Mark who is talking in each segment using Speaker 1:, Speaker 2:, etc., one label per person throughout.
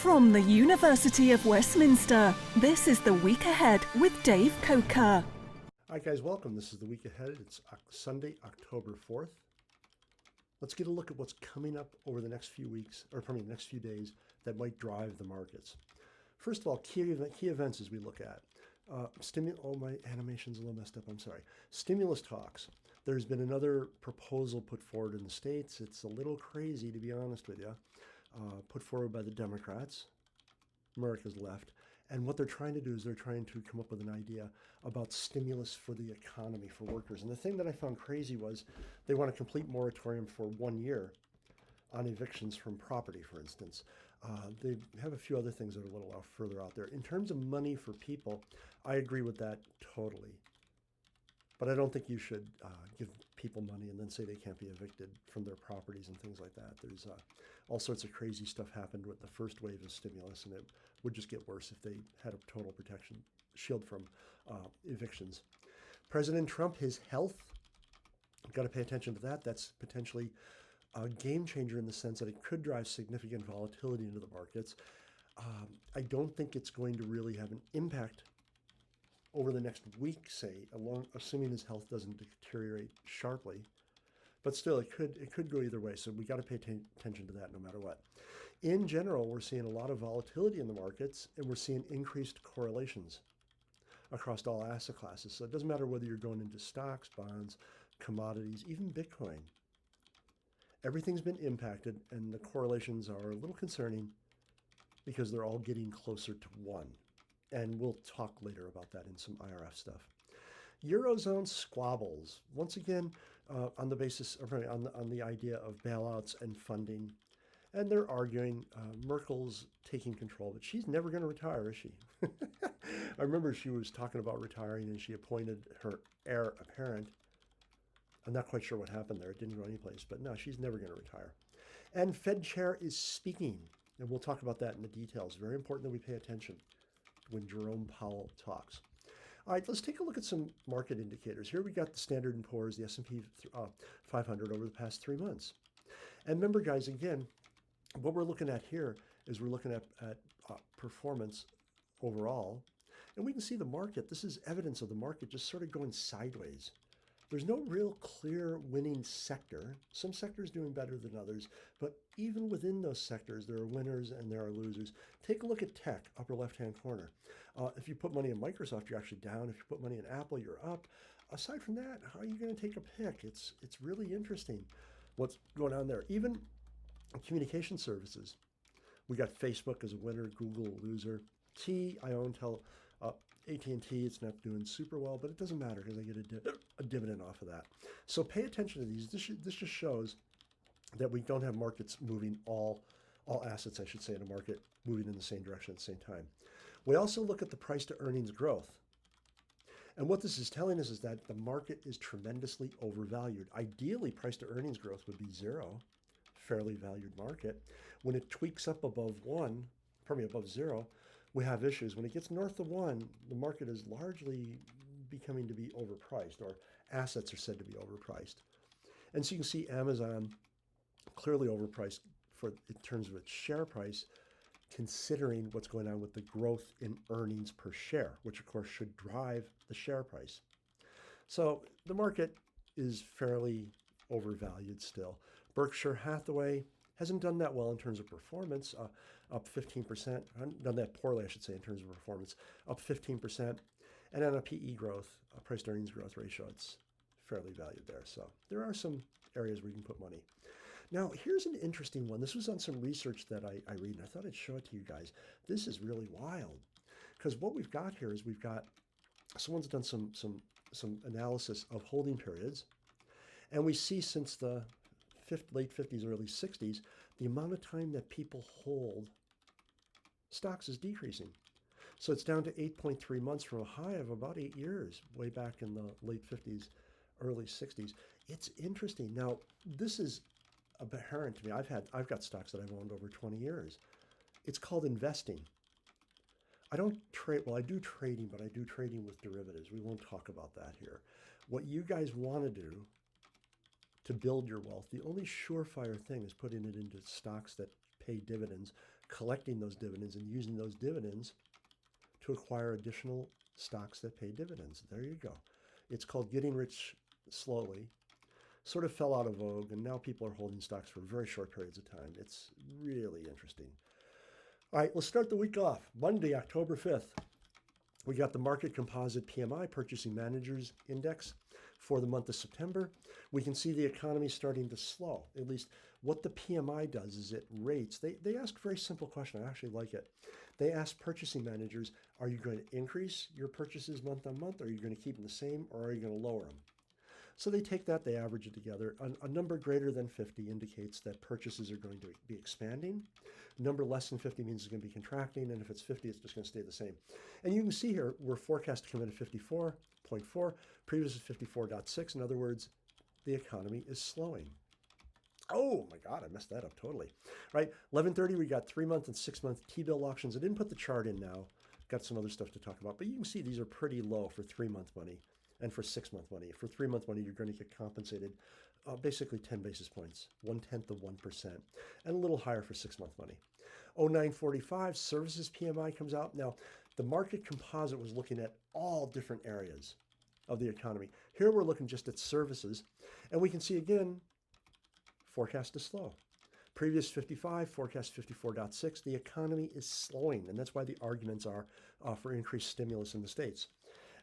Speaker 1: From the University of Westminster, this is The Week Ahead with Dave Coker.
Speaker 2: All right, guys, welcome. This is The Week Ahead. It's Sunday, October 4th. Let's get a look at what's coming up over the next few weeks, or probably the next few days, that might drive the markets. First of all, key events as we look at. Oh, my animation's a little messed up, I'm sorry. Stimulus talks. There's been another proposal put forward in the States. It's a little crazy, to be honest with you. Put forward by the Democrats, America's left. And what they're trying to do is they're trying to come up with an idea about stimulus for the economy, for workers. And the thing that I found crazy was they want a complete moratorium for 1 year on evictions from property, for instance. They have a few other things that are a little further out there. In terms of money for people, I agree with that totally. But I don't think you should give people money and then say they can't be evicted from their properties and things like that. There's all sorts of crazy stuff happened with the first wave of stimulus, and it would just get worse if they had a total protection shield from evictions. President Trump, his health, got to pay attention to that. That's potentially a game changer in the sense that it could drive significant volatility into the markets. I don't think it's going to really have an impact over the next week, say, assuming his health doesn't deteriorate sharply. But still, it could go either way. So we got to pay attention to that no matter what. In general, we're seeing a lot of volatility in the markets, and we're seeing increased correlations across all asset classes. So it doesn't matter whether you're going into stocks, bonds, commodities, even Bitcoin. Everything's been impacted, and the correlations are a little concerning because they're all getting closer to 1. And we'll talk later about that in some IRF stuff. Eurozone squabbles, once again, on the basis, or on the idea of bailouts and funding. And they're arguing Merkel's taking control, but she's never going to retire, is she? I remember she was talking about retiring and she appointed her heir apparent. I'm not quite sure what happened there. It didn't go anyplace, but no, she's never going to retire. And Fed chair is speaking, and we'll talk about that in the details. Very important that we pay attention when Jerome Powell talks. All right, let's take a look at some market indicators. Here we got the Standard & Poor's, the S&P 500 over the past 3 months. And remember, guys, again, what we're looking at here is we're looking at performance overall. And we can see the market. This is evidence of the market just sort of going sideways. There's no real clear winning sector. Some sectors doing better than others, but even within those sectors, there are winners and there are losers. Take a look at tech, upper left-hand corner. If you put money in Microsoft, you're actually down. If you put money in Apple, you're up. Aside from that, how are you going to take a pick? It's really interesting what's going on there. Even communication services. We got Facebook as a winner, Google a loser. I own AT&T, it's not doing super well, but it doesn't matter because I get a dividend off of that. So pay attention to these. This just shows that we don't have markets moving, all assets, I should say, in a market moving in the same direction at the same time. We also look at the price to earnings growth. And what this is telling us is that the market is tremendously overvalued. Ideally, price to earnings growth would be 0, fairly valued market. When it tweaks up above 0, we have issues. When it gets north of 1, the market is largely becoming to be overpriced, or assets are said to be overpriced. And so you can see Amazon clearly overpriced in terms of its share price, considering what's going on with the growth in earnings per share, which of course should drive the share price. So the market is fairly overvalued still. Berkshire Hathaway hasn't done that well in terms of performance, up 15%. Done that poorly, I should say, in terms of performance, up 15%. And on a PE growth, a price to earnings growth ratio, it's fairly valued there. So there are some areas where you can put money. Now, here's an interesting one. This was on some research that I read, and I thought I'd show it to you guys. This is really wild, because what we've got here is we've got someone's done some analysis of holding periods, and we see since the late 50s, early 60s, the amount of time that people hold stocks is decreasing. So it's down to 8.3 months from a high of about 8 years, way back in the late 50s, early 60s. It's interesting. Now, this is apparent to me. I've got stocks that I've owned over 20 years. It's called investing. I don't trade, well, I do trading, but I do trading with derivatives. We won't talk about that here. What you guys want to do to build your wealth, the only surefire thing is putting it into stocks that pay dividends collecting those dividends and using those dividends to acquire additional stocks that pay dividends. There you go. It's called getting rich slowly. Sort of fell out of vogue, and now people are holding stocks for very short periods of time. It's really interesting. All right, let's start the week off. Monday, October 5th, we got the Market Composite PMI, Purchasing Managers Index, for the month of September. We can see the economy starting to slow. At least what the PMI does is it rates. They ask a very simple question. I actually like it. They ask purchasing managers, are you going to increase your purchases month on month? Are you going to keep them the same, or are you going to lower them? So they take that, they average it together. A number greater than 50 indicates that purchases are going to be expanding. A number less than 50 means it's going to be contracting, and if it's 50, it's just going to stay the same. And you can see here, we're forecast to come in at 54.4, previous is 54.6. In other words, the economy is slowing. Oh my God, I messed that up totally. Right, 11:30, we got 3-month and 6-month T-bill auctions. I didn't put the chart in now. Got some other stuff to talk about, but you can see these are pretty low for 3-month money and for 6-month money. For 3-month money, you're going to get compensated basically 10 basis points, 1/10 of 1%, and a little higher for 6-month money. 0945 services PMI comes out. Now, the market composite was looking at all different areas of the economy. Here we're looking just at services, and we can see again, forecast is slow. Previous 55, forecast 54.6. The economy is slowing, and that's why the arguments are for increased stimulus in the States.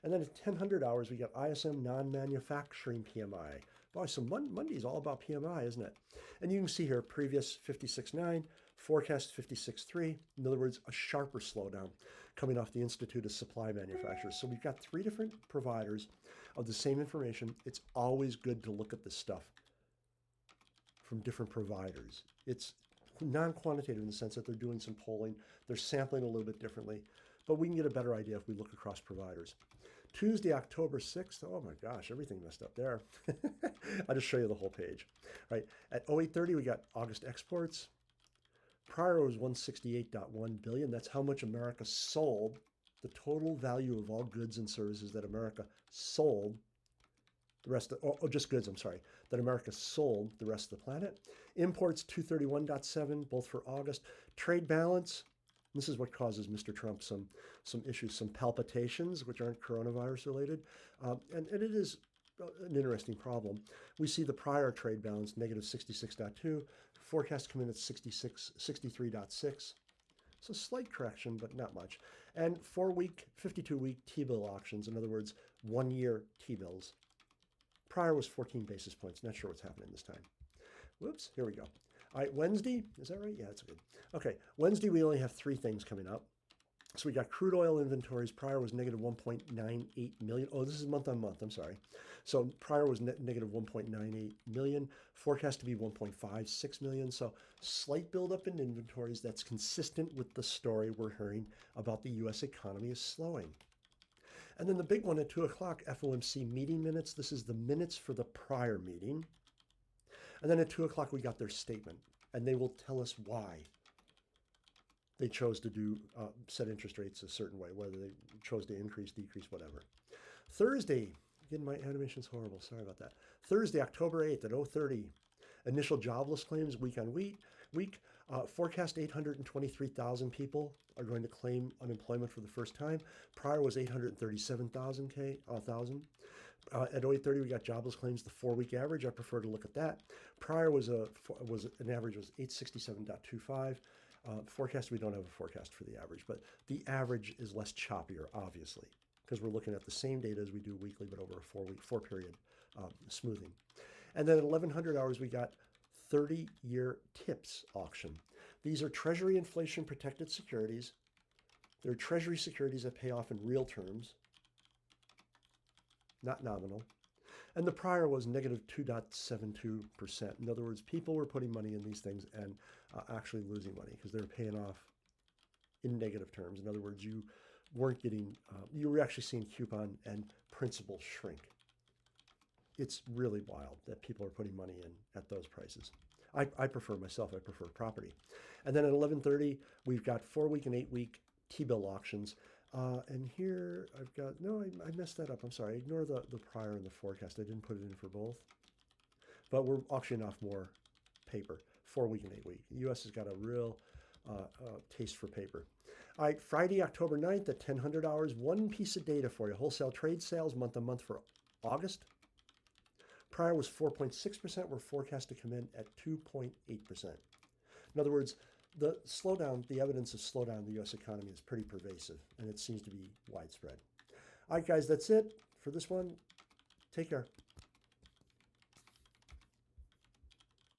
Speaker 2: And then at 1000 hours, we got ISM non-manufacturing PMI. Boy, so Monday is all about PMI, isn't it? And you can see here, previous 56.9, forecast 56.3. In other words, a sharper slowdown coming off the Institute of Supply Manufacturers. So we've got 3 different providers of the same information. It's always good to look at this stuff from different providers. It's non-quantitative in the sense that they're doing some polling. They're sampling a little bit differently, but we can get a better idea if we look across providers. Tuesday, October 6th. Oh my gosh, everything messed up there. I'll just show you the whole page. Right, at 0830, we got August exports. Prior was 168.1 billion. That's how much America sold. The total value of all goods and services that America sold. The rest of, just goods, I'm sorry, that America sold the rest of the planet. Imports 231.7, both for August. Trade balance, this is what causes Mr. Trump some issues, some palpitations, which aren't coronavirus related. And it is an interesting problem. We see the prior trade balance, negative 66.2, forecast come in at 63.6. So slight correction, but not much. And 4-week, 52-week T-bill auctions, in other words, 1-year T-bills. Prior was 14 basis points. Not sure what's happening this time. Whoops, here we go. All right, Wednesday, is that right? Yeah, that's good. Okay, Wednesday we only have 3 things coming up. So we got crude oil inventories. Prior was negative 1.98 million. Oh, this is month on month, I'm sorry. So prior was negative 1.98 million. Forecast to be 1.56 million. So slight buildup in inventories. That's consistent with the story we're hearing about the U.S. economy is slowing. And then the big one at 2 o'clock, FOMC meeting minutes. This is the minutes for the prior meeting. And then at 2 o'clock, we got their statement, and they will tell us why they chose to do set interest rates a certain way, whether they chose to increase, decrease, whatever. Thursday, again, my animation's horrible. Sorry about that. Thursday, October 8th at 0:30, initial jobless claims week on week. Forecast 823,000 people are going to claim unemployment for the first time. Prior was 837,000. At 0830, we got jobless claims, the 4-week average. I prefer to look at that. Prior was an average was 867.25. Forecast, we don't have a forecast for the average, but the average is less choppier, obviously, because we're looking at the same data as we do weekly, but over a 4-period smoothing. And then at 1100 hours, we got 30-year TIPS auction. These are Treasury inflation protected securities. They're Treasury securities that pay off in real terms, not nominal. And the prior was negative 2.72%. In other words, people were putting money in these things and actually losing money because they were paying off in negative terms. In other words, you weren't getting, you were actually seeing coupon and principal shrink. It's really wild that people are putting money in at those prices. I prefer property. And then at 11:30, we've got 4-week and 8-week T-bill auctions. And here I've got, no, I messed that up. I'm sorry. Ignore the prior and the forecast. I didn't put it in for both. But we're auctioning off more paper, 4-week and 8-week. The U.S. has got a real taste for paper. All right, Friday, October 9th at 1000 hours, one piece of data for you. Wholesale trade sales month-on-month for August. Prior was 4.6%. We're forecast to come in at 2.8%. In other words, the slowdown, the evidence of slowdown in the U.S. economy is pretty pervasive, and it seems to be widespread. All right, guys, that's it for this one. Take care.